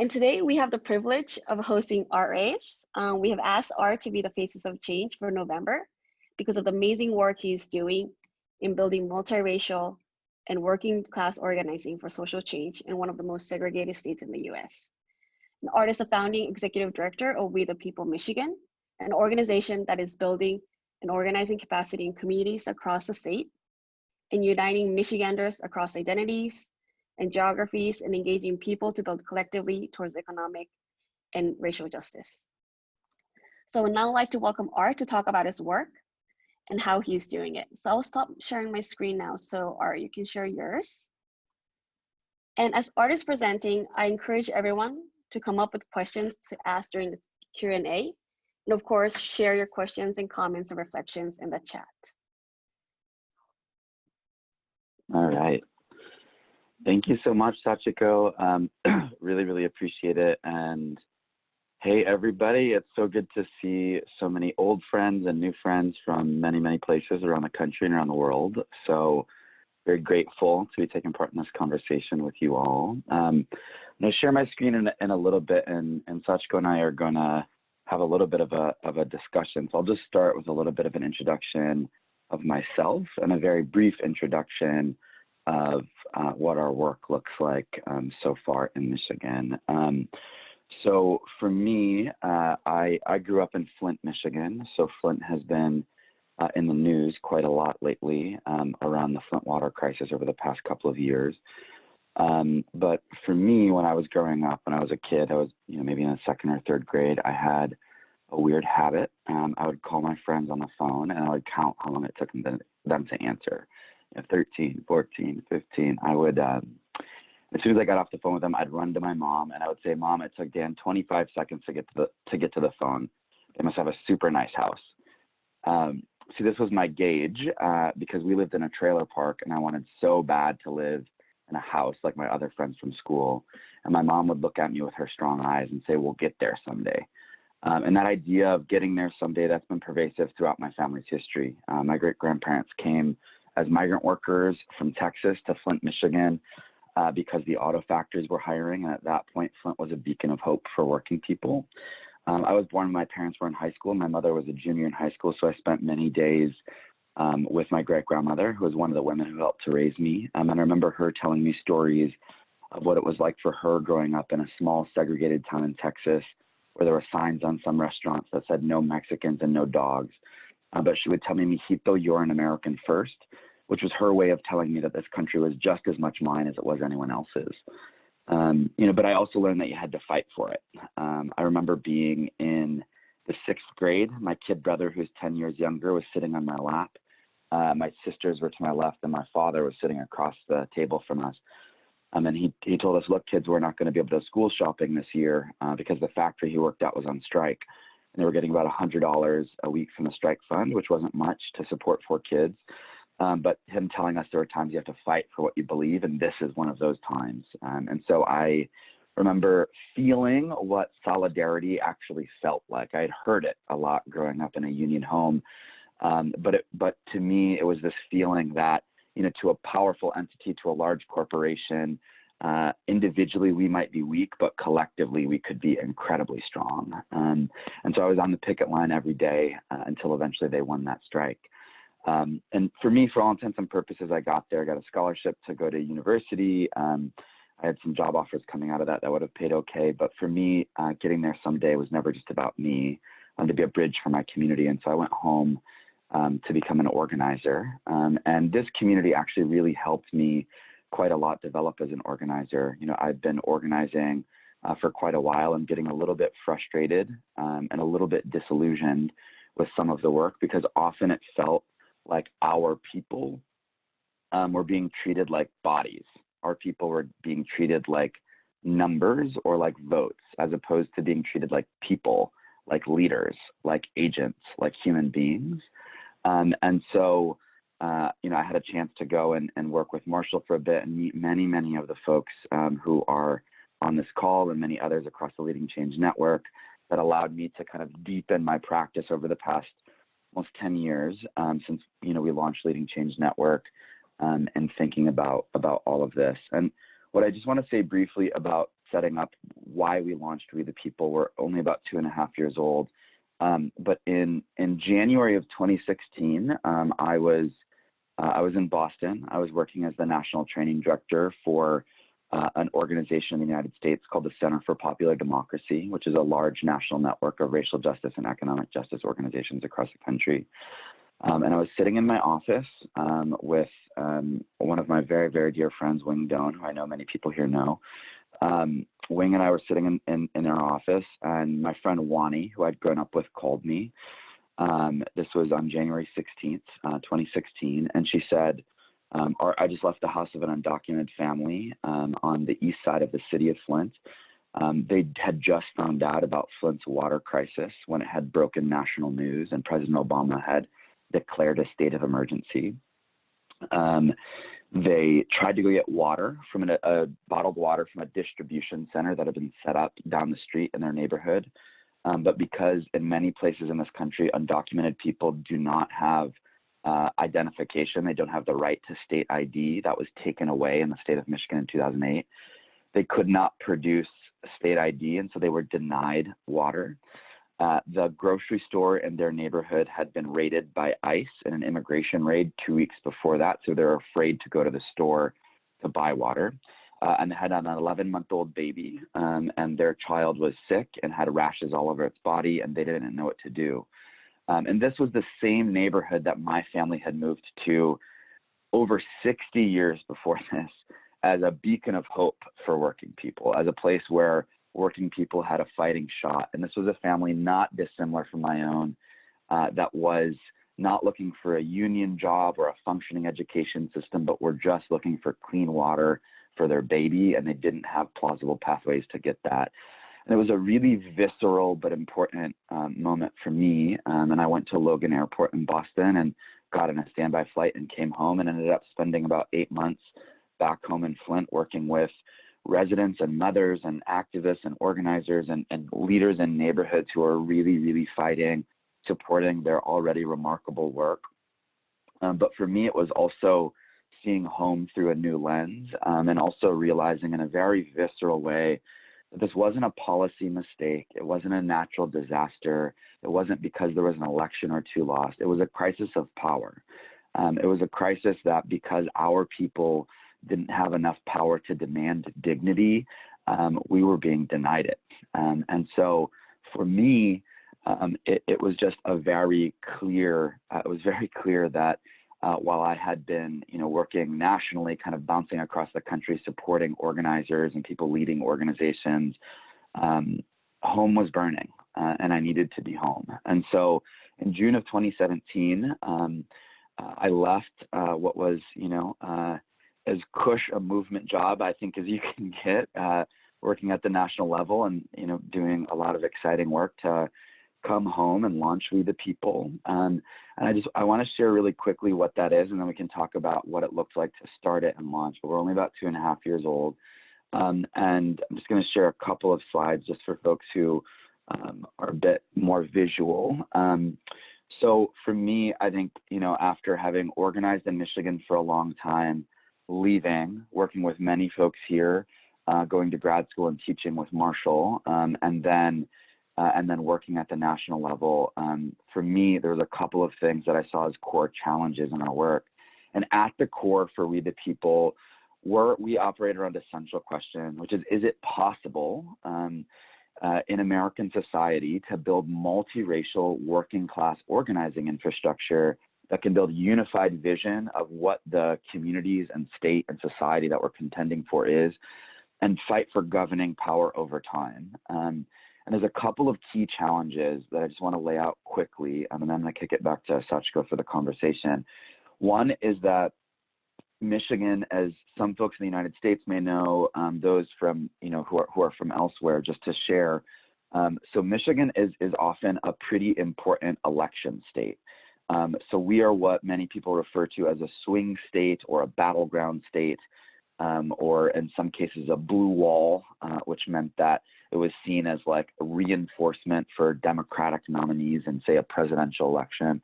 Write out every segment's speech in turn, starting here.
And today we have the privilege of hosting Art Reyes. We have asked Art to be the Faces of Change for November because of the amazing work he's doing in building multiracial and working class organizing for social change in one of the most segregated states in the US. And Art is the founding executive director of We the People Michigan, an organization that is building and organizing capacity in communities across the state and uniting Michiganders across identities and geographies and engaging people to build collectively towards economic and racial justice. So I would now like to welcome Art to talk about his work and how he's doing it. So I'll stop sharing my screen now. So Art, you can share yours. And as Art is presenting, I encourage everyone to come up with questions to ask during the Q&A. And of course, share your questions and comments and reflections in the chat. All right. Thank you so much, Sachiko. Really appreciate it. And hey, everybody, it's so good to see so many old friends and new friends from many places around the country and around the world. So very grateful to be taking part in this conversation with you all. I'm going to share my screen in a little bit, and Sachiko and I are going to have a little bit of a discussion. So I'll just start with a little bit of an introduction of myself and a very brief introduction of what our work looks like so far in Michigan. So for me, I grew up in Flint, Michigan. So Flint has been in the news quite a lot lately around the Flint water crisis over the past couple of years. But for me, when I was growing up, when I was a kid, I was maybe in the second or third grade, I had a weird habit. I would call my friends on the phone and I would count how long it took them to answer. 13, 14, 15. I would, as soon as I got off the phone with them, I'd run to my mom and I would say, "Mom, it took Dan 25 seconds to get to the phone. They must have a super nice house." See, this was my gauge because we lived in a trailer park and I wanted so bad to live in a house like my other friends from school. And my mom would look at me with her strong eyes and say, "We'll get there someday." And that idea of getting there someday, that's been pervasive throughout my family's history. My great-grandparents came as migrant workers from Texas to Flint, Michigan, because the auto factories were hiring. And at that point, Flint was a beacon of hope for working people. I was born when my parents were in high school. My mother was a junior in high school, so I spent many days with my great-grandmother, who was one of the women who helped to raise me. And I remember her telling me stories of what it was like for her growing up in a small segregated town in Texas, where there were signs on some restaurants that said no Mexicans and no dogs. But she would tell me, "Mijito, you're an American first," which was her way of telling me that this country was just as much mine as it was anyone else's. But I also learned that you had to fight for it. I remember being in the 6th grade. My kid brother, who's 10 years younger, was sitting on my lap. My sisters were to my left, and my father was sitting across the table from us. And he told us, "Look, kids, we're not going to be able to go school shopping this year because the factory he worked at was on strike." And they were getting about $100 a week from the strike fund, which wasn't much to support 4 kids. But him telling us there are times you have to fight for what you believe, and this is one of those times. And so I remember feeling what solidarity actually felt like. I had heard it a lot growing up in a union home. But to me, it was this feeling that, to a powerful entity, to a large corporation, individually we might be weak, but collectively we could be incredibly strong. And so I was on the picket line every day until eventually they won that strike. And for me, for all intents and purposes, I got there, got a scholarship to go to university. I had some job offers coming out of that would have paid okay. But for me, getting there someday was never just about me. I wanted to be a bridge for my community. And so I went home to become an organizer. And this community actually really helped me quite a lot develop as an organizer. I've been organizing for quite a while and getting a little bit frustrated and a little bit disillusioned with some of the work, because often it felt like our people were being treated like bodies. Our people were being treated like numbers or like votes, as opposed to being treated like people, like leaders, like agents, like human beings. And so, I had a chance to go and work with Marshall for a bit and meet many of the folks who are on this call and many others across the Leading Change Network, that allowed me to kind of deepen my practice over the past almost 10 years since, we launched Leading Change Network and thinking about all of this. And what I just want to say briefly about setting up why we launched We the People. We're only about 2.5 years old. But in January of 2016, I was in Boston. I was working as the national training director for an organization in the United States called the Center for Popular Democracy, which is a large national network of racial justice and economic justice organizations across the country. And I was sitting in my office with one of my very, very dear friends, Wing Doan, who I know many people here know. Wing and I were sitting in our office, and my friend Wani, who I'd grown up with, called me. This was on January 16th, 2016, and she said, I just left the house of an undocumented family on the east side of the city of Flint. They had just found out about Flint's water crisis when it had broken national news, and President Obama had declared a state of emergency. They tried to go get water from a bottled water from a distribution center that had been set up down the street in their neighborhood. But because in many places in this country, undocumented people do not have identification, they don't have the right to state ID that was taken away in the state of Michigan in 2008. They could not produce state ID, and so they were denied water. The grocery store in their neighborhood had been raided by ICE in an immigration raid 2 weeks before that, so they were afraid to go to the store to buy water. And they had an 11-month-old baby, and their child was sick and had rashes all over its body, and they didn't know what to do. And this was the same neighborhood that my family had moved to over 60 years before this, as a beacon of hope for working people, as a place where working people had a fighting shot. And this was a family not dissimilar from my own, that was not looking for a union job or a functioning education system, but were just looking for clean water for their baby, and they didn't have plausible pathways to get that. And it was a really visceral but important moment for me. And I went to Logan Airport in Boston and got in a standby flight and came home, and ended up spending about 8 months back home in Flint working with residents and mothers and activists and organizers and leaders in neighborhoods who are really, really fighting, supporting their already remarkable work. But for me, it was also seeing home through a new lens, and also realizing in a very visceral way that this wasn't a policy mistake. It wasn't a natural disaster. It wasn't because there was an election or two lost. It was a crisis of power. It was a crisis that because our people didn't have enough power to demand dignity, we were being denied it. And so for me, it was just a very clear, it was very clear that while I had been, working nationally, kind of bouncing across the country, supporting organizers and people leading organizations, home was burning, and I needed to be home. And so in June of 2017, I left what was, as cush a movement job, I think, as you can get, working at the national level and, doing a lot of exciting work to come home and launch We the People. And I want to share really quickly what that is, and then we can talk about what it looked like to start it and launch. But we're only about 2.5 years old. And I'm just going to share a couple of slides just for folks who are a bit more visual. So for me, I think, after having organized in Michigan for a long time, leaving, working with many folks here, going to grad school and teaching with Marshall, and then working at the national level, for me, there was a couple of things that I saw as core challenges in our work. And at the core for We the People, we operate around a central question, which is it possible in American society to build multiracial working class organizing infrastructure that can build unified vision of what the communities and state and society that we're contending for is, and fight for governing power over time. And there's a couple of key challenges that I just want to lay out quickly, and then I'm going to kick it back to Sachiko for the conversation. One is that Michigan, as some folks in the United States may know, those from, who are from elsewhere, just to share. So Michigan is often a pretty important election state. So we are what many people refer to as a swing state or a battleground state, or in some cases a blue wall, which meant that it was seen as like a reinforcement for Democratic nominees in, say, a presidential election.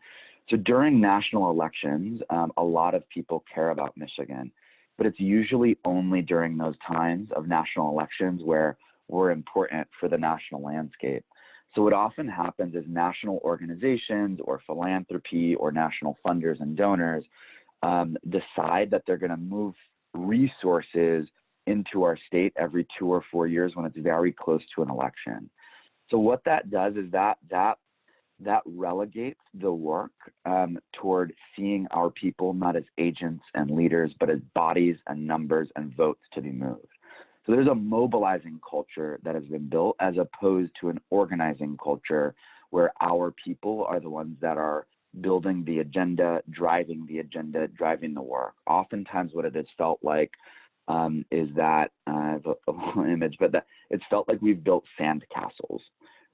So during national elections, a lot of people care about Michigan, but it's usually only during those times of national elections where were important for the national landscape. So what often happens is national organizations or philanthropy or national funders and donors decide that they're going to move resources into our state every 2 or 4 years when it's very close to an election. So what that does is that relegates the work toward seeing our people not as agents and leaders, but as bodies and numbers and votes to be moved. So there's a mobilizing culture that has been built as opposed to an organizing culture where our people are the ones that are building the agenda, driving the work. Oftentimes what it has felt like is that, I have a little image, but that it's felt like we've built sand castles,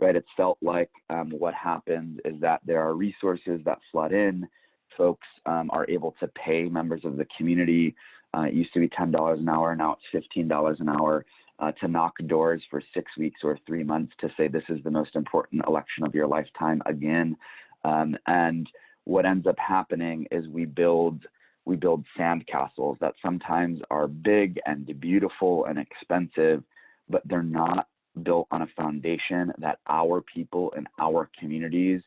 right? It's felt like what happens is that there are resources that flood in. Folks are able to pay members of the community. It used to be $10 an hour, now it's $15 an hour to knock doors for 6 weeks or 3 months to say this is the most important election of your lifetime again. And what ends up happening is we build sand castles that sometimes are big and beautiful and expensive, but they're not built on a foundation that our people in our communities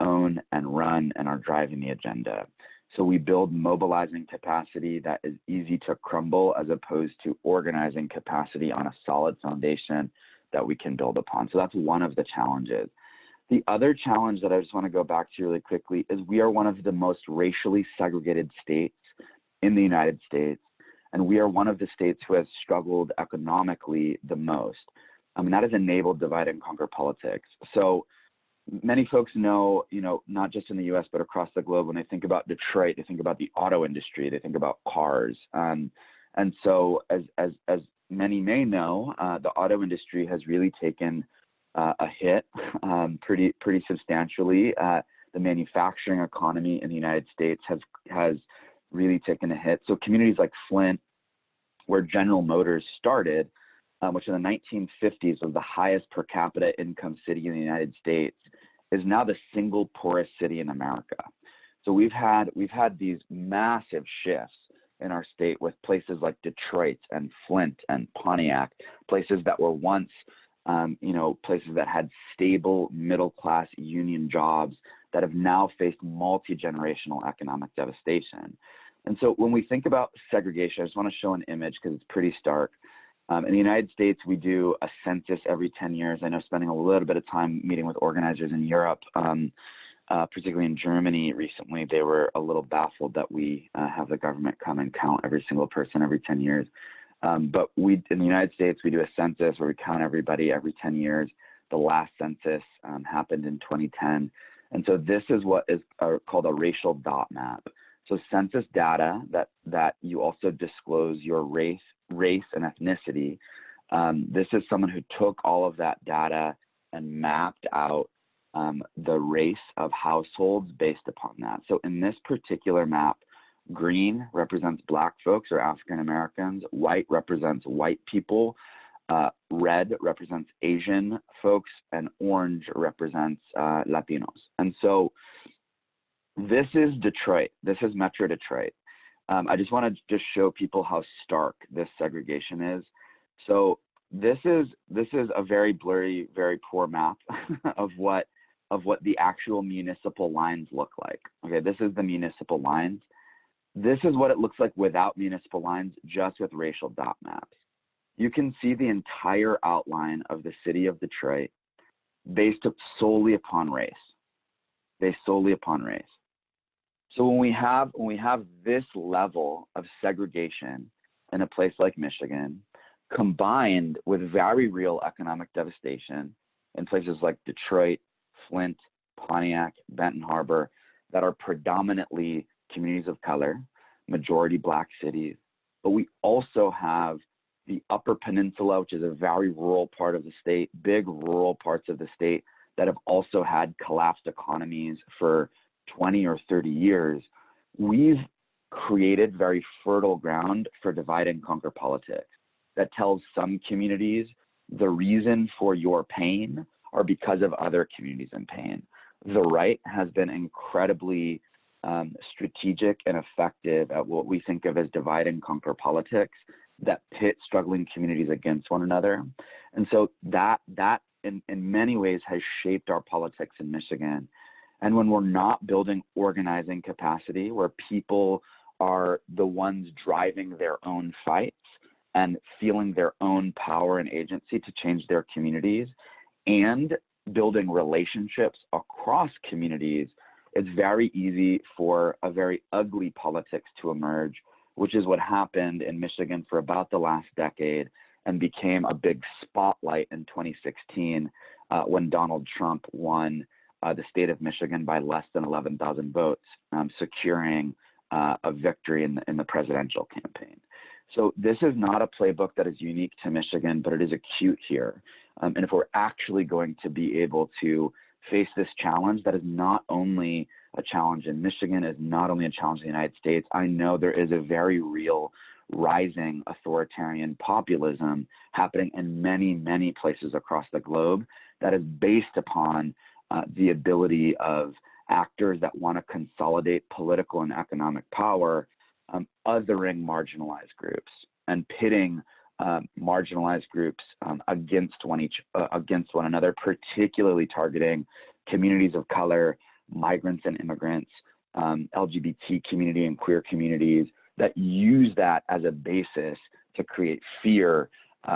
own and run and are driving the agenda. So we build mobilizing capacity that is easy to crumble as opposed to organizing capacity on a solid foundation that we can build upon. So that's one of the challenges. The other challenge that I just want to go back to really quickly is we are one of the most racially segregated states in the United States, and we are one of the states who has struggled economically the most. I mean, that has enabled divide and conquer politics. So many folks know, not just in the US, but across the globe, when they think about Detroit, they think about the auto industry, they think about cars. And so as many may know, the auto industry has really taken a hit pretty substantially. The manufacturing economy in the United States has really taken a hit. So communities like Flint, where General Motors started, which in the 1950s was the highest per capita income city in the United States, is now the single poorest city in America. So we've had these massive shifts in our state with places like Detroit and Flint and Pontiac, places that were once places that had stable middle-class union jobs that have now faced multi-generational economic devastation. And so when we think about segregation, I just want to show an image because it's pretty stark. In the United States, we do a census every 10 years. I know spending a little bit of time meeting with organizers in Europe, particularly in Germany recently, they were a little baffled that we have the government come and count every single person every 10 years. But in the United States, we do a census where we count everybody every 10 years. The last census happened in 2010. And so this is what is called a racial dot map. So census data that you also disclose your race and ethnicity. This is someone who took all of that data and mapped out the race of households based upon that. So in this particular map, green represents Black folks or African Americans, white represents white people, red represents Asian folks, and orange represents Latinos. And so this is Detroit. This is Metro Detroit. I just want to just show people how stark this segregation is. So this is a very blurry, very poor map of what the actual municipal lines look like. Okay, this is the municipal lines. This is what it looks like without municipal lines, just with racial dot maps. You can see the entire outline of the city of Detroit based solely upon race. Based solely upon race. So when we have this level of segregation in a place like Michigan, combined with very real economic devastation in places like Detroit, Flint, Pontiac, Benton Harbor, that are predominantly communities of color, majority Black cities, but we also have the Upper Peninsula, which is a very rural part of the state, big rural parts of the state that have also had collapsed economies for 20 or 30 years. We've created very fertile ground for divide and conquer politics that tells some communities the reason for your pain are because of other communities in pain. The right has been incredibly strategic and effective at what we think of as divide and conquer politics that pit struggling communities against one another. And so that in many ways has shaped our politics in Michigan. And when we're not building organizing capacity, where people are the ones driving their own fights and feeling their own power and agency to change their communities, and building relationships across communities, it's very easy for a very ugly politics to emerge, which is what happened in Michigan for about the last decade and became a big spotlight in 2016 when Donald Trump won the state of Michigan by less than 11,000 votes, securing a victory in the presidential campaign. So this is not a playbook that is unique to Michigan, but it is acute here. And if we're actually going to be able to face this challenge, that is not only a challenge in Michigan, is not only a challenge in the United States. I know there is a very real rising authoritarian populism happening in many, many places across the globe that is based upon the ability of actors that want to consolidate political and economic power, othering marginalized groups and pitting marginalized groups against one another, particularly targeting communities of color, migrants and immigrants, LGBT community and queer communities, that use that as a basis to create fear,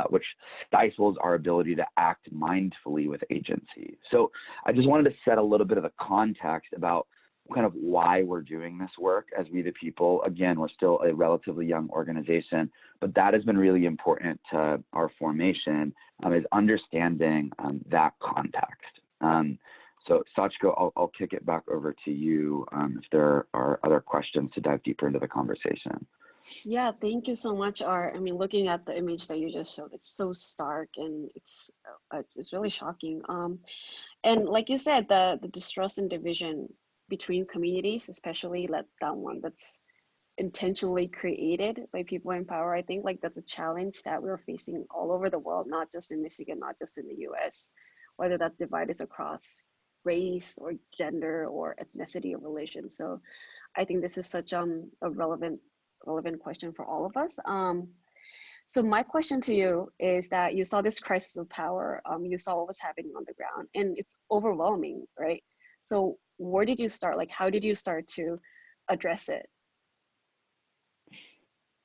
which stifles our ability to act mindfully with agency. So I just wanted to set a little bit of a context about kind of why we're doing this work as We the People. Again, we're still a relatively young organization, but that has been really important to our formation, is understanding that context. So Sachiko, I'll kick it back over to you if there are other questions to dive deeper into the conversation. Yeah, thank you so much, Art. I mean, looking at the image that you just showed, it's so stark and it's really shocking. And like you said, the distrust and division between communities, especially that one that's intentionally created by people in power, I think like that's a challenge that we're facing all over the world, not just in Michigan, not just in the US, whether that divide is across race or gender or ethnicity or religion. So I think this is such a relevant question for all of us. So my question to you is that you saw this crisis of power, you saw what was happening on the ground, and it's overwhelming, right? So where did you start? Like, how did you start to address it?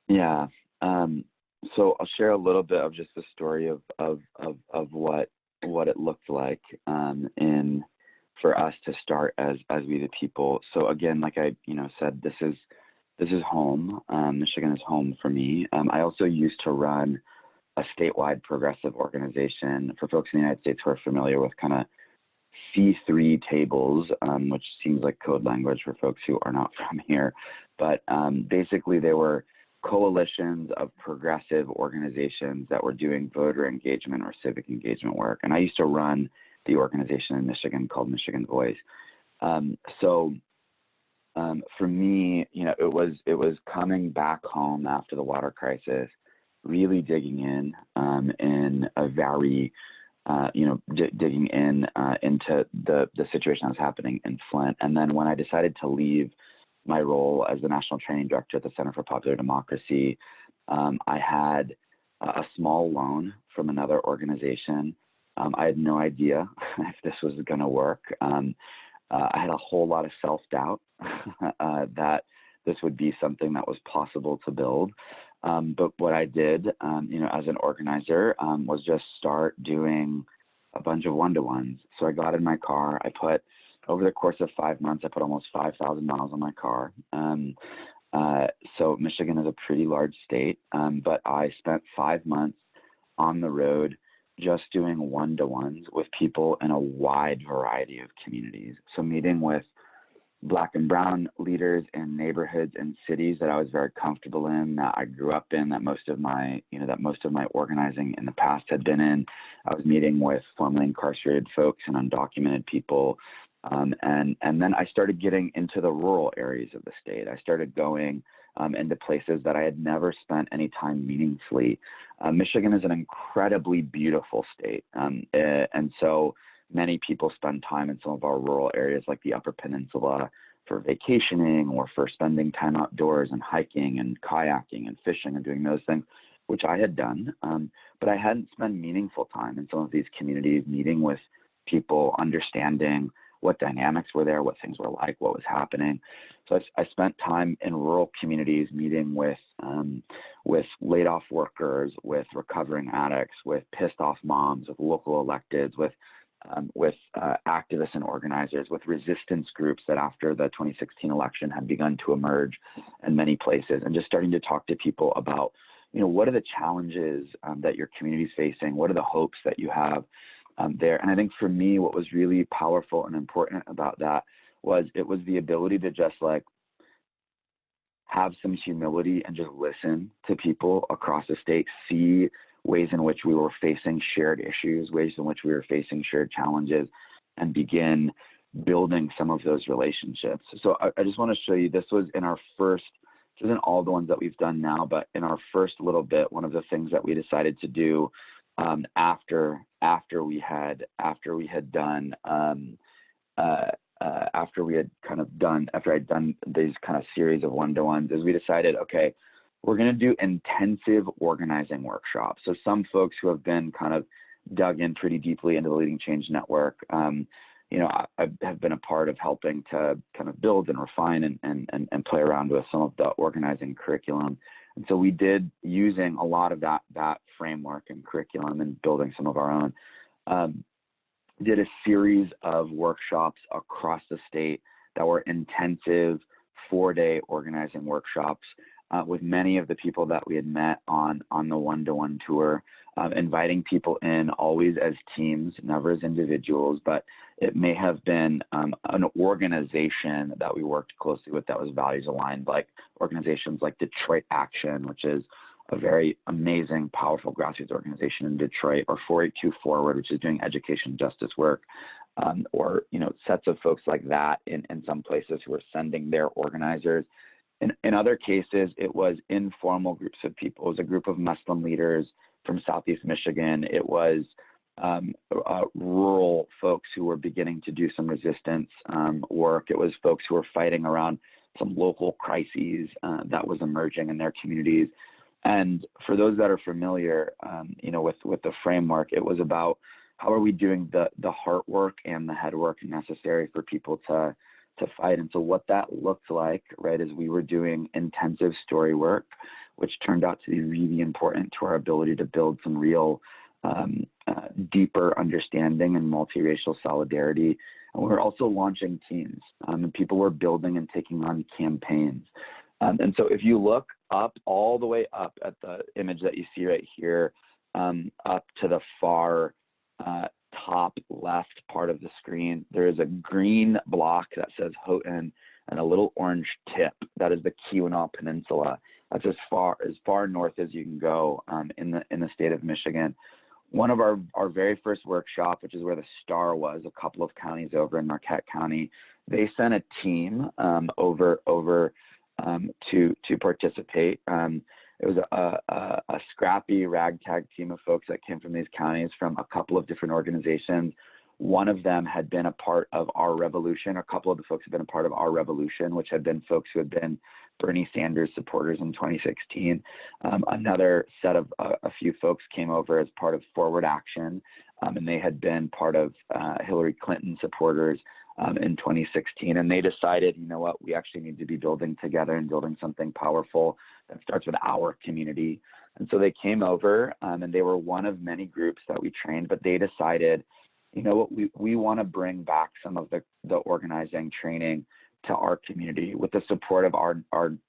Yeah. So I'll share a little bit of just the story of what it looked like for us to start as We the People. So again, like I said, this is home. Michigan is home for me. I also used to run a statewide progressive organization. For folks in the United States who are familiar with kind of C3 tables, which seems like code language for folks who are not from here, but basically they were coalitions of progressive organizations that were doing voter engagement or civic engagement work. And I used to run the organization in Michigan called Michigan Voice. For me, it was coming back home after the water crisis, really digging in a very, digging into the situation that was happening in Flint. And then when I decided to leave my role as the National Training Director at the Center for Popular Democracy, I had a small loan from another organization. I had no idea if this was going to work. I had a whole lot of self-doubt that this would be something that was possible to build. But what I did, as an organizer, was just start doing a bunch of one-to-ones. So I got in my car. Over the course of 5 months, I put almost 5,000 miles on my car. So Michigan is a pretty large state, but I spent 5 months on the road just doing one-to-ones with people in a wide variety of communities. So meeting with Black and Brown leaders in neighborhoods and cities that I was very comfortable in, that I grew up in, that most of my organizing in the past had been in. I was meeting with formerly incarcerated folks and undocumented people. And then I started getting into the rural areas of the state. I started going into places that I had never spent any time meaningfully. Michigan is an incredibly beautiful state. And so many people spend time in some of our rural areas like the Upper Peninsula for vacationing or for spending time outdoors and hiking and kayaking and fishing and doing those things. which I had done, but I hadn't spent meaningful time in some of these communities, meeting with people, understanding what dynamics were there, what things were like, what was happening. So I spent time in rural communities meeting with laid off workers, with recovering addicts, with pissed off moms, with local electeds, with activists and organizers, with resistance groups that after the 2016 election had begun to emerge in many places, and just starting to talk to people about, what are the challenges that your community is facing? What are the hopes that you have there? And I think for me, what was really powerful and important about that was it was the ability to just like have some humility and just listen to people across the state, see ways in which we were facing shared issues, ways in which we were facing shared challenges, and begin building some of those relationships. So I just want to show you, this was in our first, this isn't all the ones that we've done now, but in our first little bit, one of the things that we decided to do after I'd done these kind of series of one-to-ones, is we decided, okay, we're going to do intensive organizing workshops. So some folks who have been kind of dug in pretty deeply into the Leading Change Network, I have been a part of helping to kind of build and refine and play around with some of the organizing curriculum. And so we did, using a lot of that framework and curriculum and building some of our own, did a series of workshops across the state that were intensive 4-day organizing workshops with many of the people that we had met on the one-to-one tour, inviting people in always as teams, never as individuals, but it may have been an organization that we worked closely with that was values aligned, like organizations like Detroit Action, which is a very amazing, powerful grassroots organization in Detroit, or 482 Forward, which is doing education justice work, or sets of folks like that in some places who are sending their organizers. In other cases, it was informal groups of people. It was a group of Muslim leaders from Southeast Michigan. It was rural folks who were beginning to do some resistance work. It was folks who were fighting around some local crises that was emerging in their communities. And for those that are familiar, with the framework, it was about how are we doing the heart work and the head work necessary for people to fight. And so what that looked like, right, is we were doing intensive story work, which turned out to be really important to our ability to build some real deeper understanding and multiracial solidarity. And we were also launching teams, and people were building and taking on campaigns. And so if you look up, all the way up at the image that you see right here, up to the far top left part of the screen, there is a green block that says Houghton and a little orange tip. That is the Keweenaw Peninsula. That's as far north as you can go in the state of Michigan. One of our very first workshop, which is where the star was, a couple of counties over in Marquette County, they sent a team over to participate. It was a scrappy ragtag team of folks that came from these counties from a couple of different organizations. One of them had been a part of Our Revolution. A couple of the folks had been a part of Our Revolution, which had been folks who had been Bernie Sanders supporters in 2016. Another set of a few folks came over as part of Forward Action, and they had been part of Hillary Clinton supporters in 2016. And they decided, you know what, we actually need to be building together and building something powerful that starts with our community. And so they came over, and they were one of many groups that we trained, but they decided, you know what, we want to bring back some of the organizing training to our community. With the support of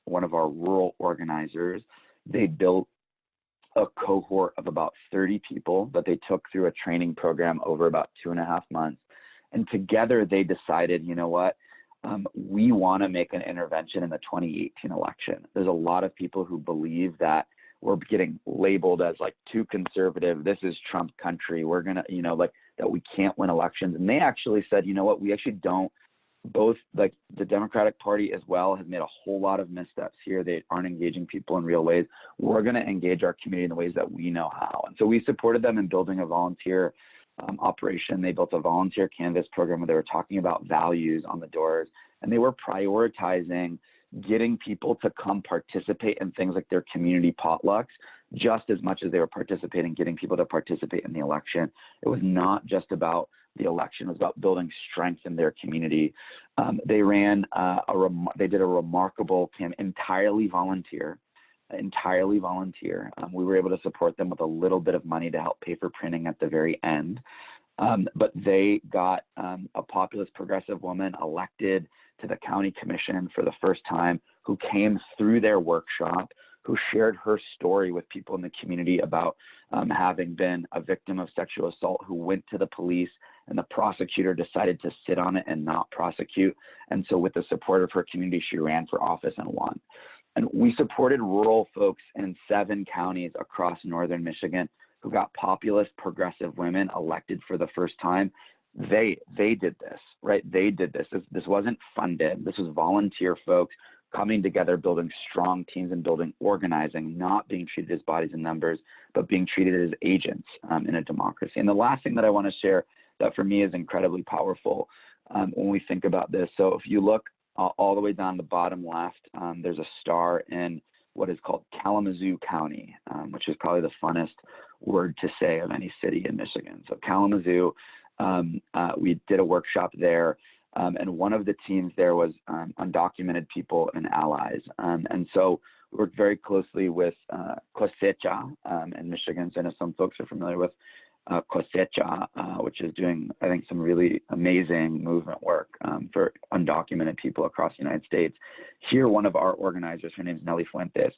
one of our rural organizers, they built a cohort of about 30 people that they took through a training program over about 2.5 months. And together they decided, you know what, we want to make an intervention in the 2018 election. There's a lot of people who believe that we're getting labeled as like too conservative. This is Trump country. We're going to, that we can't win elections. And they actually said, you know what, we actually don't. Both, like the Democratic Party as well, has made a whole lot of missteps here. They aren't engaging people in real ways. We're going to engage our community in the ways that we know how. And so we supported them in building a volunteer operation. They built a volunteer canvas program where they were talking about values on the doors, and they were prioritizing getting people to come participate in things like their community potlucks just as much as they were participating, getting people to participate in the election. It was not just about the election, it was about building strength in their community. They ran, they did a remarkable entirely volunteer. We were able to support them with a little bit of money to help pay for printing at the very end. But they got a populist progressive woman elected to the county commission for the first time, who came through their workshop, who shared her story with people in the community about having been a victim of sexual assault, who went to the police, and the prosecutor decided to sit on it and not prosecute. And so with the support of her community, she ran for office and won. And we supported rural folks in 7 counties across northern Michigan who got populist progressive women elected for the first time. They did this, right? They did this. This wasn't funded. This was volunteer folks coming together, building strong teams and building organizing, not being treated as bodies and numbers, but being treated as agents in a democracy. And the last thing that I want to share that for me is incredibly powerful when we think about this. So if you look all the way down the bottom left, there's a star in what is called Kalamazoo County, which is probably the funnest word to say of any city in Michigan. So Kalamazoo, we did a workshop there, and one of the teams there was undocumented people and allies. And so we worked very closely with Cosecha in Michigan. So I know some folks are familiar with Cosecha, which is doing, I think, some really amazing movement work for undocumented people across the United States. Here, one of our organizers, her name is Nelly Fuentes,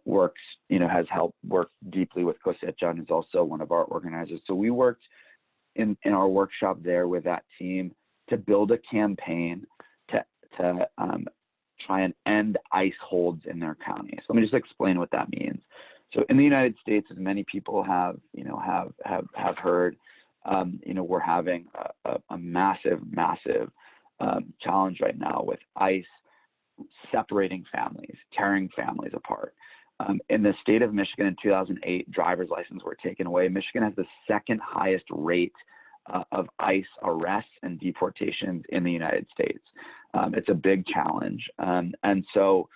works, has helped work deeply with Cosecha and is also one of our organizers. So we worked in our workshop there with that team to build a campaign to try and end ICE holds in their counties. Let me just explain what that means. So in the United States, as many people have heard, we're having a massive challenge right now with ICE separating families, tearing families apart. In the state of Michigan in 2008, driver's licenses were taken away. Michigan has the second highest rate of ICE arrests and deportations in the United States. It's a big challenge. And so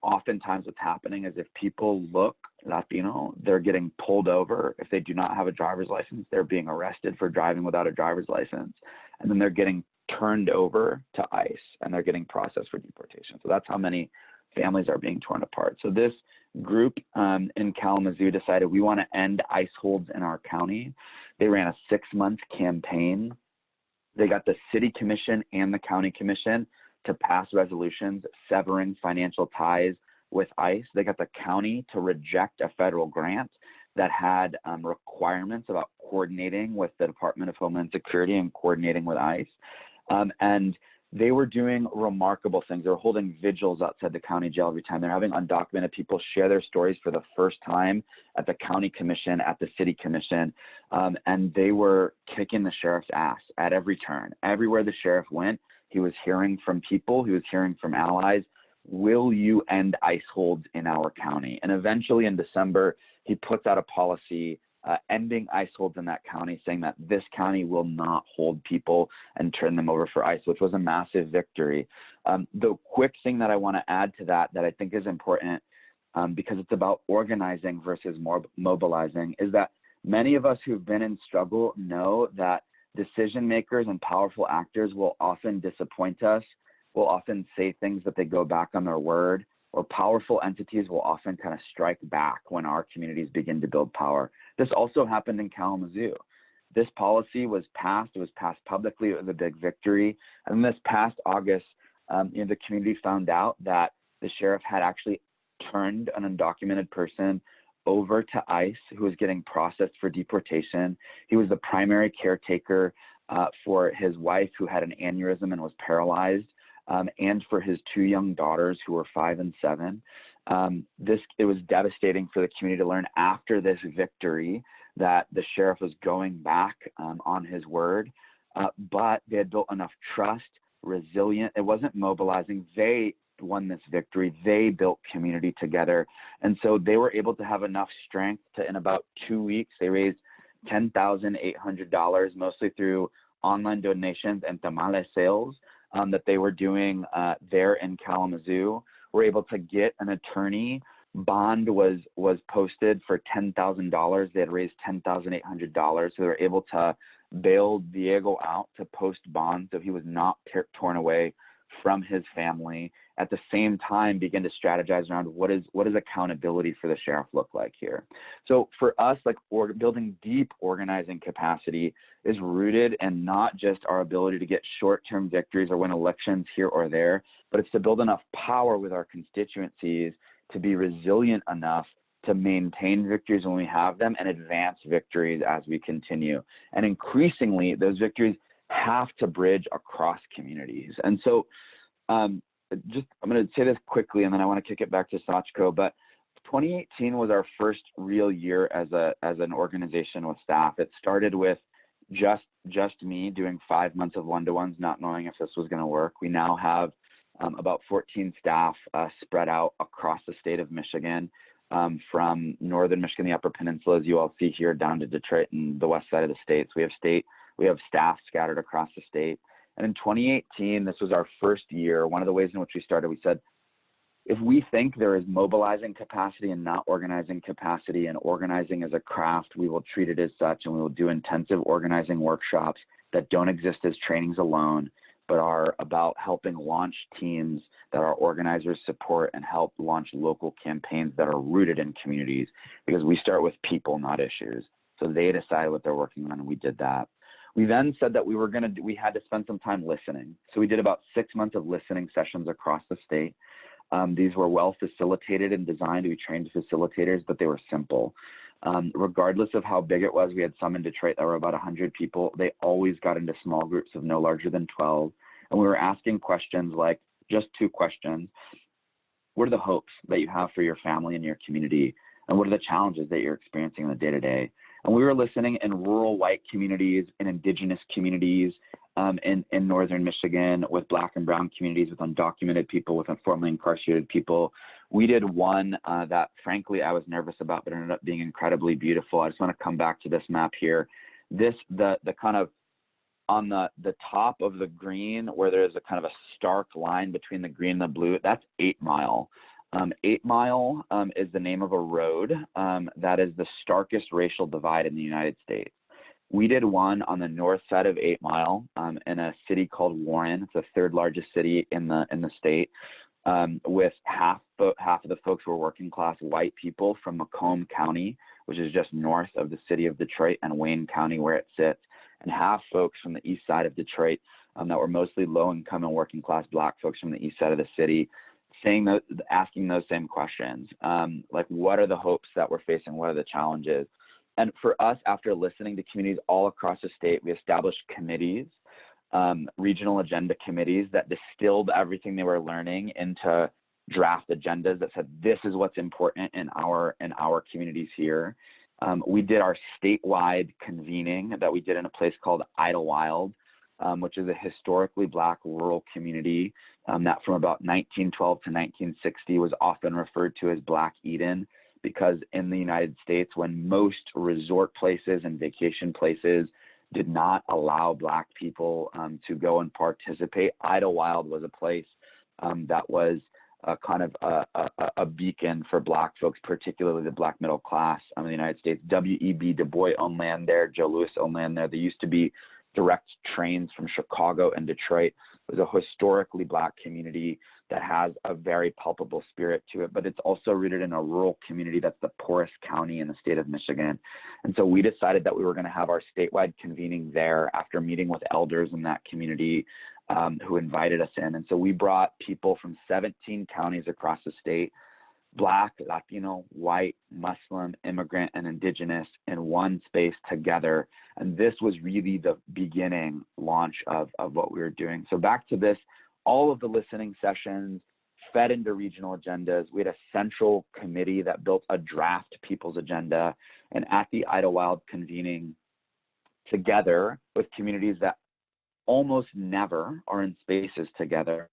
oftentimes what's happening is if people look Latino, they're getting pulled over. If they do not have a driver's license, they're being arrested for driving without a driver's license. And then they're getting turned over to ICE and they're getting processed for deportation. So that's how many families are being torn apart. So this group in Kalamazoo decided we want to end ICE holds in our county. They ran a 6-month campaign. They got the city commission and the county commission to pass resolutions severing financial ties with ICE. They got the county to reject a federal grant that had requirements about coordinating with the Department of Homeland Security and coordinating with ICE. And they were doing remarkable things. They were holding vigils outside the county jail every time. They're having undocumented people share their stories for the first time at the county commission, at the city commission. And they were kicking the sheriff's ass at every turn. Everywhere the sheriff went, he was hearing from people, he was hearing from allies, will you end ICE holds in our county? And eventually in December, he puts out a policy ending ICE holds in that county, saying that this county will not hold people and turn them over for ICE, which was a massive victory. The quick thing that I want to add to that I think is important, because it's about organizing versus mobilizing, is that many of us who've been in struggle know that decision makers and powerful actors will often disappoint us, will often say things that they go back on their word, or powerful entities will often kind of strike back when our communities begin to build power. This also happened in Kalamazoo. This policy was passed. It was passed publicly. It was a big victory. And this past August, the community found out that the sheriff had actually turned an undocumented person over to ICE who was getting processed for deportation. He was the primary caretaker for his wife who had an aneurysm and was paralyzed, and for his 2 young daughters who were 5 and 7. It was devastating for the community to learn after this victory that the sheriff was going back on his word, but they had built enough trust, resilient. It wasn't mobilizing. They won this victory. They built community together. And so they were able to have enough strength to, in about 2 weeks, they raised $10,800, mostly through online donations and tamale sales that they were doing there in Kalamazoo. Were able to get an attorney bond was posted for $10,000. They had raised $10,800, so they were able to bail Diego out to post bond so he was not torn away from his family. At the same time, begin to strategize around what is accountability for the sheriff look like here. So for us, like building deep organizing capacity is rooted in not just our ability to get short-term victories or win elections here or there, but it's to build enough power with our constituencies to be resilient enough to maintain victories when we have them and advance victories as we continue. And increasingly, those victories have to bridge across communities. And so I'm going to say this quickly, and then I want to kick it back to Sachiko, but 2018 was our first real year as an organization with staff. It started with just me doing 5 months of one-to-ones, not knowing if this was going to work. We now have about 14 staff spread out across the state of Michigan, from northern Michigan, the Upper Peninsula, as you all see here, down to Detroit and the west side of the state. So we have staff scattered across the state. And in 2018, this was our first year. One of the ways in which we started, we said, if we think there is mobilizing capacity and not organizing capacity, and organizing as a craft, we will treat it as such, and we will do intensive organizing workshops that don't exist as trainings alone, but are about helping launch teams that our organizers support and help launch local campaigns that are rooted in communities, because we start with people, not issues. So they decide what they're working on, and we did that. We then said that we had to spend some time listening. So we did about 6 months of listening sessions across the state. These were well facilitated and designed. We trained facilitators, but they were simple. Regardless of how big it was, we had some in Detroit that were about 100 people. They always got into small groups of no larger than 12. And we were asking questions like, just 2 questions. What are the hopes that you have for your family and your community? And what are the challenges that you're experiencing in the day-to-day? And we were listening in rural white communities, in indigenous communities, in northern Michigan, with Black and brown communities, with undocumented people, with formerly incarcerated people. We did one that, frankly, I was nervous about, but ended up being incredibly beautiful. I just want to come back to this map here. The kind of on the top of the green, where there's a kind of a stark line between the green and the blue, that's 8 Mile. 8 Mile is the name of a road that is the starkest racial divide in the United States. We did one on the north side of 8 Mile in a city called Warren. It's the 3rd largest city in the state, with half of the folks were working class white people from Macomb County, which is just north of the city of Detroit, and Wayne County, where it sits, and half folks from the east side of Detroit that were mostly low income and working class Black folks from the east side of the city, asking those same questions, like what are the hopes that we're facing, what are the challenges? And for us, after listening to communities all across the state, we established committees, regional agenda committees that distilled everything they were learning into draft agendas that said, this is what's important in our communities here. We did our statewide convening that we did in a place called Idlewild, which is a historically Black rural community that from about 1912 to 1960 was often referred to as Black Eden, because in the United States, when most resort places and vacation places did not allow Black people to go and participate, Idlewild was a place that was kind of a beacon for Black folks, particularly the Black middle class in the United States. W.E.B. Du Bois owned land there, Joe Louis owned land there. There used to be direct trains from Chicago and Detroit. It was a historically Black community that has a very palpable spirit to it, but it's also rooted in a rural community that's the poorest county in the state of Michigan. And so we decided that we were going to have our statewide convening there after meeting with elders in that community who invited us in. And so we brought people from 17 counties across the state, Black, Latino, white, Muslim, immigrant, and indigenous, in one space together. And this was really the beginning launch of what we were doing. So back to this, all of the listening sessions fed into regional agendas. We had a central committee that built a draft people's agenda. And at the Idlewild convening, together with communities that almost never are in spaces together,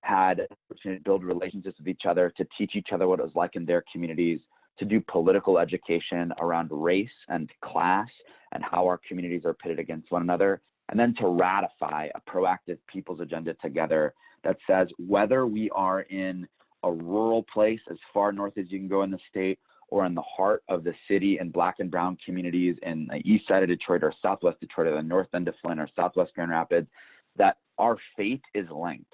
had an opportunity to build relationships with each other, to teach each other what it was like in their communities, to do political education around race and class and how our communities are pitted against one another, and then to ratify a proactive people's agenda together that says whether we are in a rural place as far north as you can go in the state, or in the heart of the city and Black and brown communities in the east side of Detroit or southwest Detroit or the north end of Flint or southwest Grand Rapids, that our fate is linked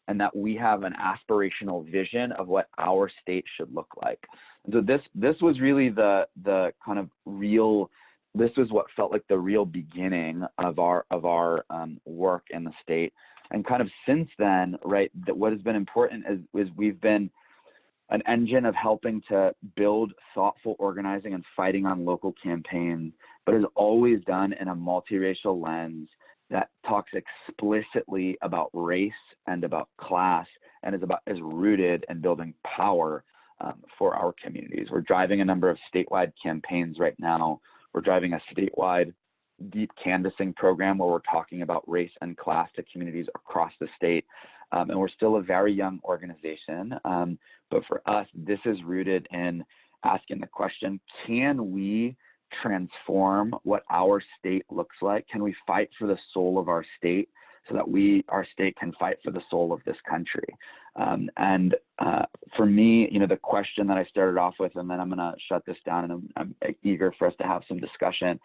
and that we have an aspirational vision of what our state should look like. And so this was really the kind of real, this was what felt like the real beginning of our work in the state. And kind of since then, right, that what has been important is we've been an engine of helping to build thoughtful organizing and fighting on local campaigns, but is always done in a multiracial lens that talks explicitly about race and about class and is rooted in building power for our communities. We're driving a number of statewide campaigns right now. We're driving a statewide deep canvassing program where we're talking about race and class to communities across the state. And we're still a very young organization. But for us, this is rooted in asking the question, can we transform what our state looks like? Can we fight for the soul of our state so that our state can fight for the soul of this country? And for me, the question that I started off with, and then I'm gonna shut this down, and I'm eager for us to have some discussion.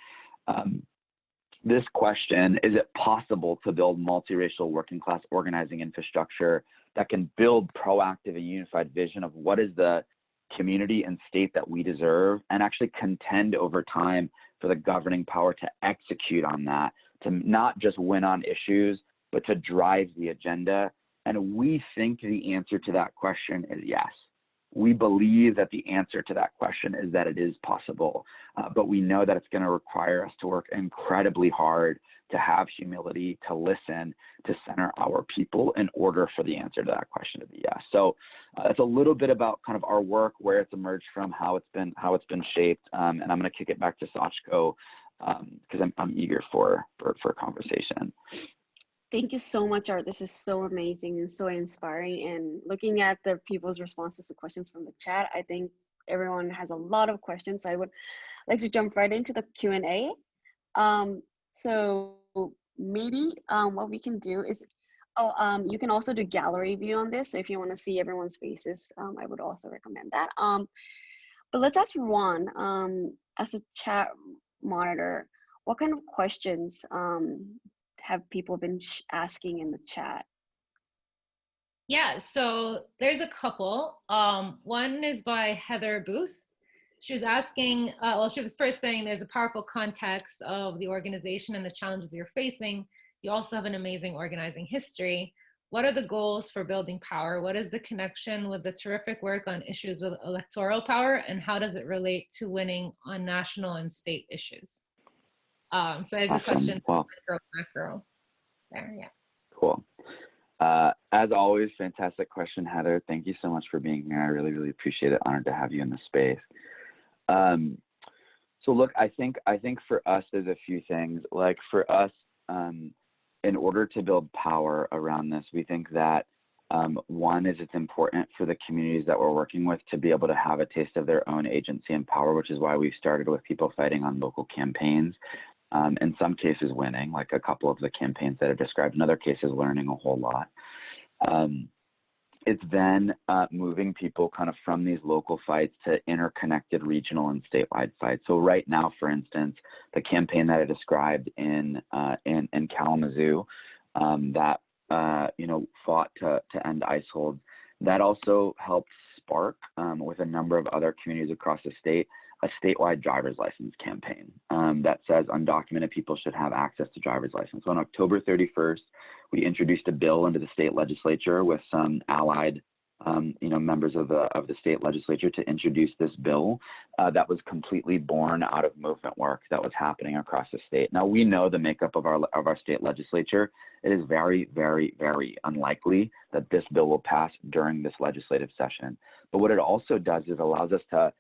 This question, is it possible to build multiracial working class organizing infrastructure that can build proactive and unified vision of what is the community and state that we deserve, and actually contend over time for the governing power to execute on that, to not just win on issues, but to drive the agenda? And we think the answer to that question is yes. We believe that the answer to that question is that it is possible, but we know that it's going to require us to work incredibly hard, to have humility, to listen, to center our people in order for the answer to that question to be yes. So it's a little bit about kind of our work, where it's emerged from, how it's been shaped, and I'm going to kick it back to Sachiko because I'm eager for a conversation. Thank you so much, Art. This is so amazing and so inspiring. And looking at the people's responses to questions from the chat, I think everyone has a lot of questions. I would like to jump right into the Q&A. So maybe what we can do is, you can also do gallery view on this. So if you want to see everyone's faces, I would also recommend that. But let's ask Juan, as a chat monitor, what kind of questions have people been asking in the chat? Yeah, so there's a couple. One is by Heather Booth. She was asking, well, she was first saying there's a powerful context of the organization and the challenges you're facing. You also have an amazing organizing history. What are the goals for building power? What is the connection with the terrific work on issues with electoral power? And how does it relate to winning on national and state issues? So there's a question, Well, macro there, yeah. Cool. As always, fantastic question, Heather. Thank you so much for being here. I really, really appreciate it. Honored to have you in the space. So look, I think for us, there's a few things. Like for us, in order to build power around this, we think that one is it's important for the communities that we're working with to be able to have a taste of their own agency and power, which is why we've started with people fighting on local campaigns. In some cases winning, like a couple of the campaigns that are described, in other cases learning a whole lot. It's then moving people kind of from these local fights to interconnected regional and statewide fights. So right now, for instance, the campaign that I described in Kalamazoo that fought to end ICE holds, that also helped spark with a number of other communities across the state a statewide driver's license campaign that says undocumented people should have access to driver's license. So on October 31st, we introduced a bill into the state legislature with some allied members of the state legislature to introduce this bill that was completely born out of movement work that was happening across the state. Now, we know the makeup of our state legislature. It is very, very, very unlikely that this bill will pass during this legislative session. But what it also does is allows us to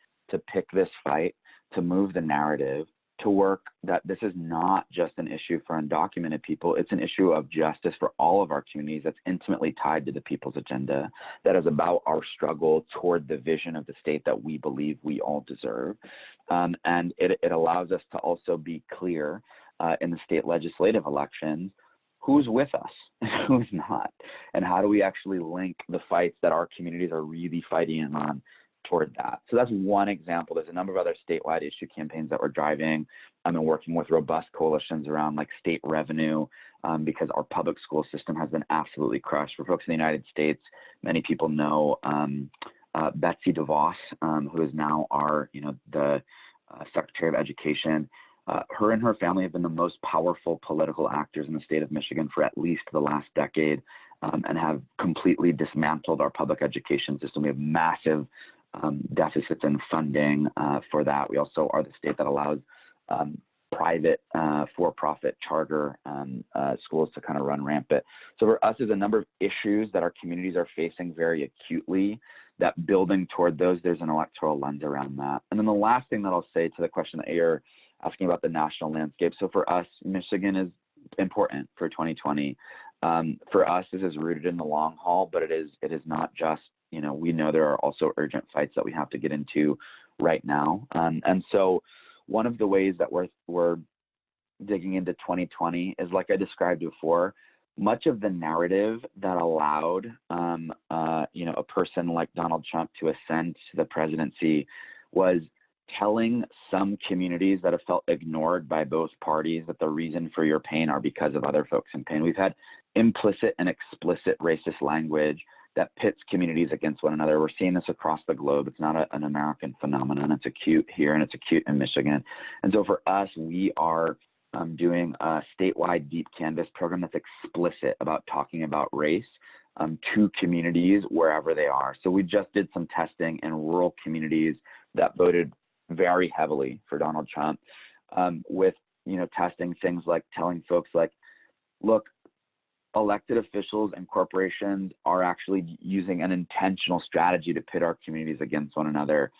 pick this fight, to move the narrative, to work that this is not just an issue for undocumented people, it's an issue of justice for all of our communities that's intimately tied to the people's agenda, that is about our struggle toward the vision of the state that we believe we all deserve. And it allows us to also be clear in the state legislative elections who's with us and who's not, and how do we actually link the fights that our communities are really fighting on toward that. So that's one example. There's a number of other statewide issue campaigns that we're driving. And working with robust coalitions around like state revenue, because our public school system has been absolutely crushed. For folks in the United States, many people know Betsy DeVos, who is now our, the Secretary of Education. Her and her family have been the most powerful political actors in the state of Michigan for at least the last decade, and have completely dismantled our public education system. We have massive deficits in funding for that. We also are the state that allows private for-profit charter schools to kind of run rampant. So for us, there's a number of issues that our communities are facing very acutely, that building toward those, there's an electoral lens around that. And then the last thing that I'll say to the question that you're asking about the national landscape. So for us, Michigan is important for 2020. For us, this is rooted in the long haul, but it is not just, we know there are also urgent fights that we have to get into right now. And so one of the ways that we're digging into 2020 is, like I described before, much of the narrative that allowed a person like Donald Trump to ascend to the presidency was telling some communities that have felt ignored by both parties that the reason for your pain are because of other folks in pain. We've had implicit and explicit racist language that pits communities against one another. We're seeing this across the globe. It's not an American phenomenon. It's acute here and it's acute in Michigan. And so for us, we are doing a statewide deep canvas program that's explicit about talking about race to communities wherever they are. So we just did some testing in rural communities that voted very heavily for Donald Trump, with testing things like telling folks like, look, elected officials and corporations are actually using an intentional strategy to pit our communities against one another.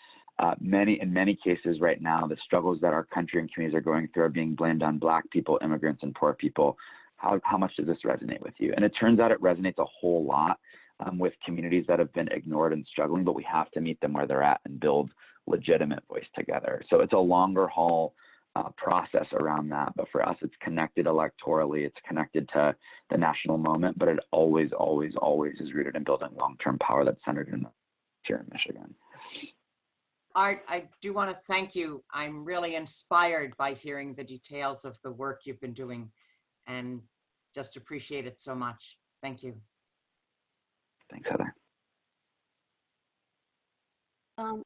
In many cases right now, the struggles that our country and communities are going through are being blamed on Black people, immigrants, and poor people. How much does this resonate with you? And it turns out it resonates a whole lot with communities that have been ignored and struggling, but we have to meet them where they're at and build legitimate voice together. So it's a longer haul process around that, but for us, it's connected electorally, it's connected to the national moment, but it always, always, always is rooted in building long-term power that's centered in here in Michigan. Art, I do want to thank you. I'm really inspired by hearing the details of the work you've been doing, and just appreciate it so much. Thank you. Thanks, Heather.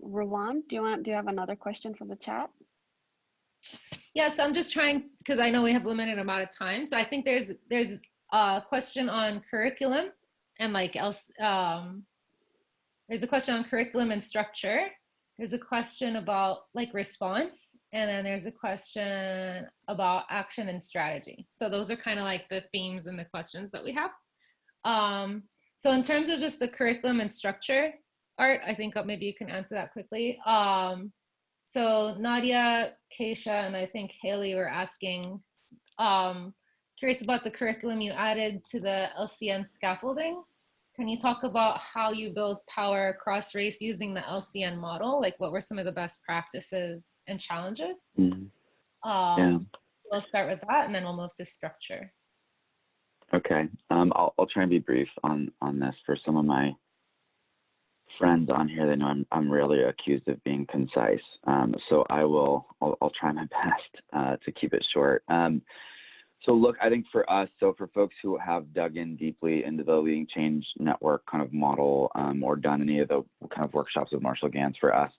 Rowan, do you have another question from the chat? Yeah, so I'm just trying, because I know we have a limited amount of time. So I think there's a question on curriculum and there's a question on curriculum and structure. There's a question about response, and then there's a question about action and strategy. So those are kind of like the themes and the questions that we have. So in terms of just the curriculum and structure, Art, I think maybe you can answer that quickly. So Nadia, Keisha, and I think Haley were asking, curious about the curriculum you added to the LCN scaffolding. Can you talk about how you build power across race using the LCN model? Like, what were some of the best practices and challenges? Mm-hmm. We'll start with that, and then we'll move to structure. Okay, I'll try and be brief on this. For some of my friends on here, they know I'm rarely accused of being concise. So I'll try my best to keep it short. So look, I think for us, so for folks who have dug in deeply into the Leading Change Network kind of model, or done any of the kind of workshops with Marshall Gantz, for us,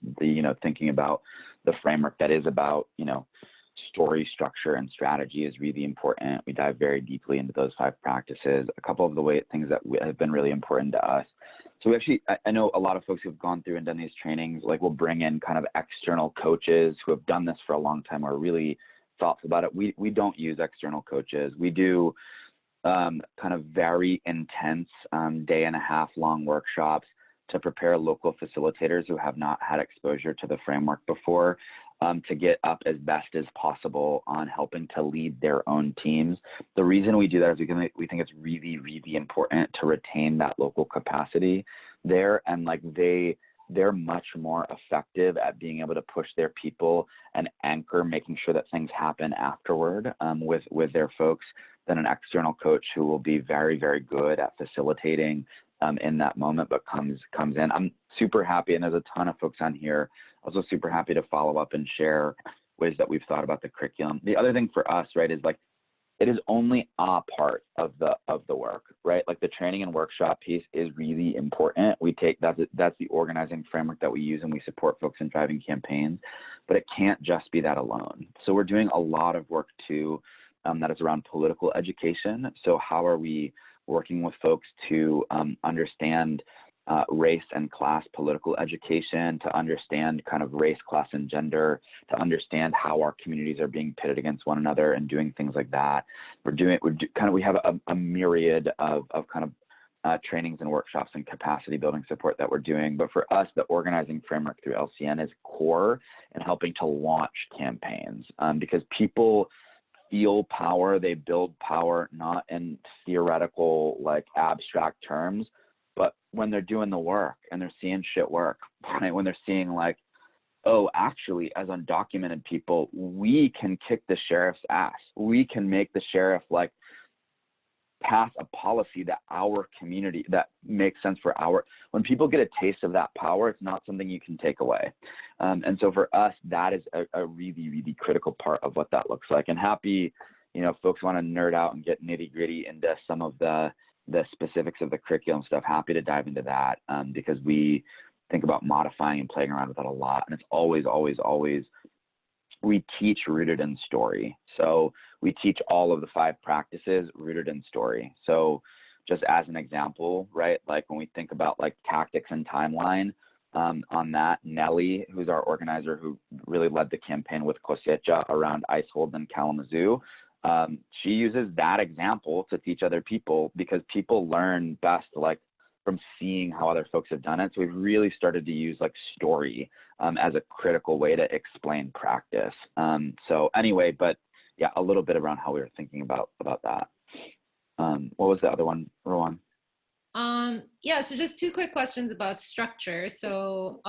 thinking about the framework that is about, story, structure, and strategy is really important. We dive very deeply into those 5 practices. A couple of the things that have been really important to us. So we actually, I know a lot of folks who've gone through and done these trainings, we'll bring in kind of external coaches who have done this for a long time, or really thoughtful about it. We don't use external coaches. We do kind of very intense day and a half long workshops to prepare local facilitators who have not had exposure to the framework before, to get up as best as possible on helping to lead their own teams. The reason we do that is we think it's really, really important to retain that local capacity there, and they're much more effective at being able to push their people and anchor, making sure that things happen afterward with their folks than an external coach who will be very, very good at facilitating in that moment, but comes in. I'm super happy, and there's a ton of folks on here also super happy to follow up and share ways that we've thought about the curriculum. The other thing for us, right, is like, it is only a part of the work, right? Like the training and workshop piece is really important. We take, that's the organizing framework that we use, and we support folks in driving campaigns, but it can't just be that alone. So we're doing a lot of work too, that is around political education. So how are we working with folks to understand race and class political education, to understand kind of race, class, and gender, to understand how our communities are being pitted against one another and doing things like that. We have a myriad of kind of trainings and workshops and capacity building support that we're doing. But for us, the organizing framework through LCN is core in helping to launch campaigns, because people feel power, they build power, not in theoretical, like abstract terms, but when they're doing the work and they're seeing shit work, right? When they're seeing like, oh, actually, as undocumented people, we can kick the sheriff's ass. We can make the sheriff like pass a policy that our community, that makes sense for when people get a taste of that power, it's not something you can take away. And so for us, that is a really, really critical part of what that looks like. And happy, if folks want to nerd out and get nitty gritty into some of the specifics of the curriculum stuff, happy to dive into that, because we think about modifying and playing around with that a lot. And it's always, we teach rooted in story. So we teach all of the 5 practices rooted in story. So just as an example, right, like when we think about like tactics and timeline, on that, Nellie, who's our organizer who really led the campaign with Cosecha around ice holds in Kalamazoo, she uses that example to teach other people, because people learn best like from seeing how other folks have done it. So we've really started to use like story as a critical way to explain practice. So anyway, but yeah, a little bit around how we were thinking about that. What was the other one, Rowan? Yeah, so just 2 quick questions about structure. So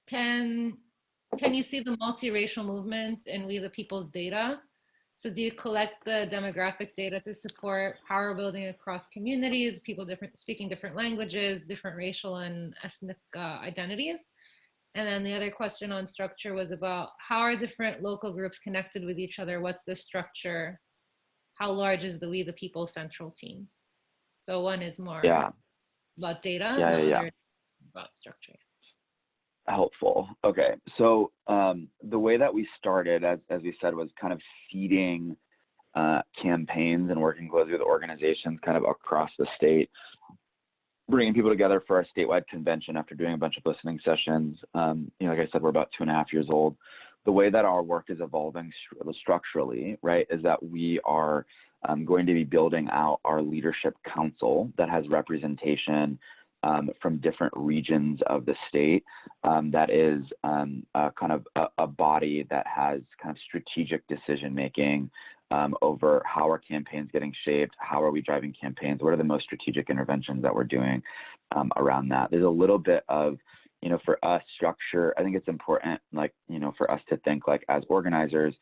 can you see the multiracial movement in We the People's data? So do you collect the demographic data to support power building across communities, people speaking different languages, different racial and ethnic identities? And then the other question on structure was about how are different local groups connected with each other? What's the structure? How large is the We the People central team? So one is more about data, and the other about structure. Helpful. Okay, so the way that we started, as we said, was kind of seeding campaigns and working closely with organizations kind of across the state, bringing people together for our statewide convention after doing a bunch of listening sessions. Like I said, we're about 2.5 years old. The way that our work is evolving structurally, right, is that we are going to be building out our leadership council that has representation from different regions of the state. That is kind of a body that has kind of strategic decision making over how are campaigns getting shaped, how are we driving campaigns, what are the most strategic interventions that we're doing around that. There's a little bit of, for us, structure. I think it's important, like, for us to think like as organizers,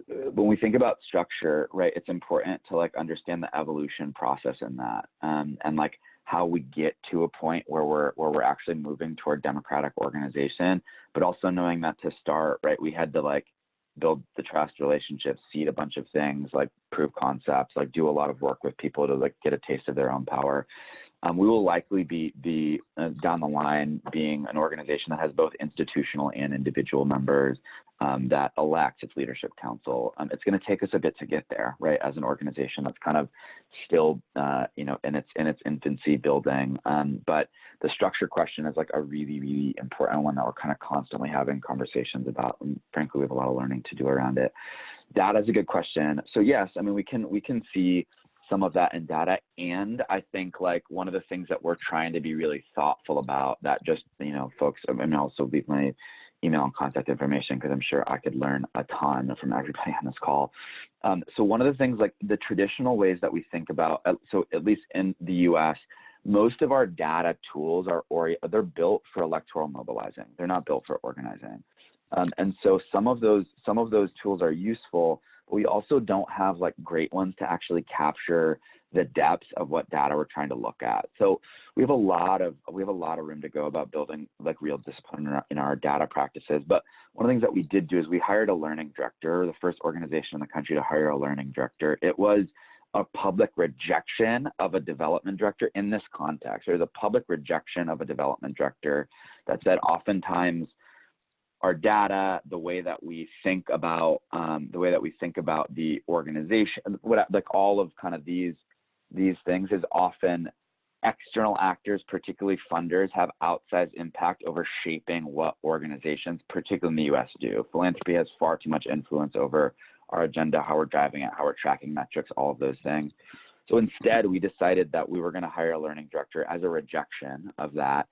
when we think about structure, right, it's important to like understand the evolution process in that, and like how we get to a point where we're actually moving toward democratic organization, but also knowing that to start, right, we had to like build the trust relationships, seed a bunch of things, like prove concepts, like do a lot of work with people to like get a taste of their own power. We will likely be down the line being an organization that has both institutional and individual members that elects its leadership council. It's going to take us a bit to get there, right? As an organization that's kind of still, in its infancy building. But the structure question is like a really, really important one that we're kind of constantly having conversations about. And frankly, we have a lot of learning to do around it. Data is a good question. So yes, I mean, we can see some of that in data. And I think like one of the things that we're trying to be really thoughtful about that just, folks, I mean, also leave my email and contact information because I'm sure I could learn a ton from everybody on this call. So one of the things, like the traditional ways that we think about, so at least in the US, most of our data tools they're built for electoral mobilizing. They're not built for organizing. And so some of those tools are useful, but we also don't have like great ones to actually capture the depths of what data we're trying to look at. So we have a lot of room to go about building like real discipline in our data practices. But one of the things that we did do is we hired a learning director, the first organization in the country to hire a learning director. It was a public rejection of a development director in this context. There's a public rejection of a development director that said oftentimes our data, the way that we think about the organization, like all of kind of these things is often external actors, particularly funders, have outsized impact over shaping what organizations, particularly in the US, do. Philanthropy has far too much influence over our agenda, how we're driving it, how we're tracking metrics, all of those things. So instead, we decided that we were going to hire a learning director as a rejection of that.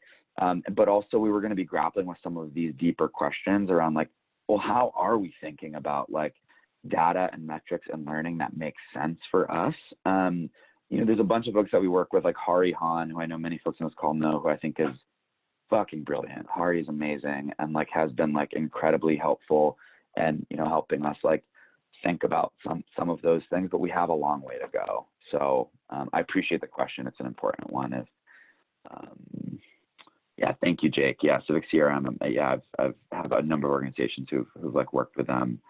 But also we were going to be grappling with some of these deeper questions around like, well, how are we thinking about like data and metrics and learning that makes sense for us? You know, there's a bunch of folks that we work with, like Hari Han, who I know many folks on this call know, who I think is fucking brilliant. Hari is amazing and like has been like incredibly helpful and, you know, helping us like think about some of those things, but we have a long way to go. So I appreciate the question. It's an important one. Yeah, thank you, Jake. Yeah, Civic CRM. Yeah, I've had a number of organizations who've like worked with them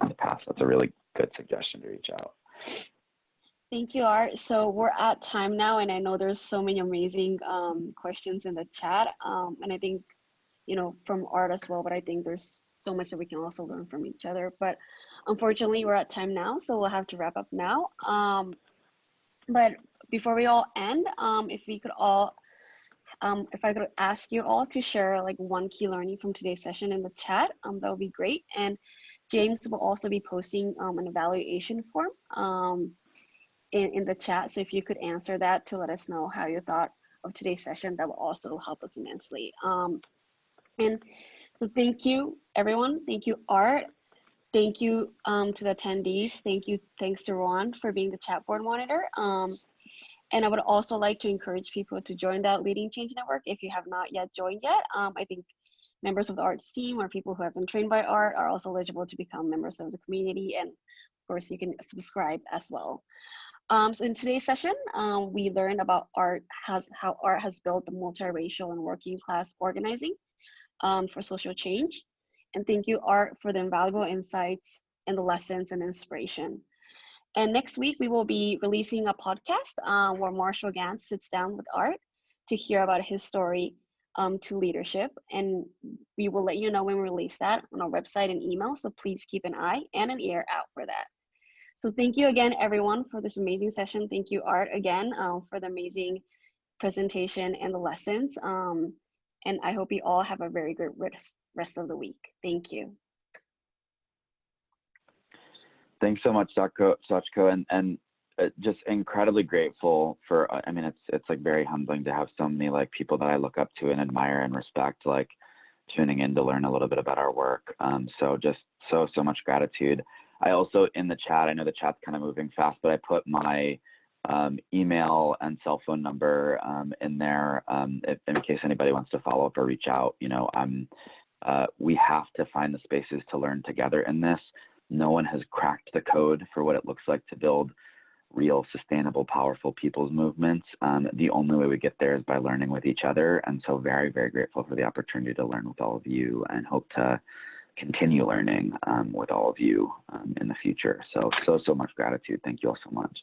in the past. That's a really good suggestion to reach out. Thank you, Art. So we're at time now, and I know there's so many amazing questions in the chat. And I think, you know, from Art as well, but I think there's so much that we can also learn from each other. But unfortunately, we're at time now, so we'll have to wrap up now. But before we all end, if we could all, if I could ask you all to share like one key learning from today's session in the chat, that would be great. And James will also be posting an evaluation form in the chat. So if you could answer that to let us know how you thought of today's session, that will also help us immensely. And so thank you, everyone. Thank you, Art. Thank you to the attendees. Thanks to Ron for being the chat board monitor. And I would also like to encourage people to join that Leading Change Network if you have not yet joined yet. I think members of the Arts team or people who have been trained by Art are also eligible to become members of the community. And of course, you can subscribe as well. So in today's session, we learned about how art has built the multiracial and working class organizing for social change. And thank you, Art, for the invaluable insights and the lessons and inspiration. And next week, we will be releasing a podcast where Marshall Gantz sits down with Art to hear about his story to leadership. And we will let you know when we release that on our website and email. So please keep an eye and an ear out for that. So thank you again, everyone, for this amazing session. Thank you, Art, again, for the amazing presentation and the lessons. And I hope you all have a very good rest of the week. Thank you. Thanks so much, Sachiko, and just incredibly grateful for, I mean, it's like very humbling to have so many like people that I look up to and admire and respect, like tuning in to learn a little bit about our work. So just so much gratitude. I also, in the chat, I know the chat's kind of moving fast, but I put my email and cell phone number in there in case anybody wants to follow up or reach out. You know, we have to find the spaces to learn together in this. No one has cracked the code for what it looks like to build real, sustainable, powerful people's movements. The only way we get there is by learning with each other. And so very, very grateful for the opportunity to learn with all of you and hope to continue learning with all of you in the future. So much gratitude. Thank you all so much.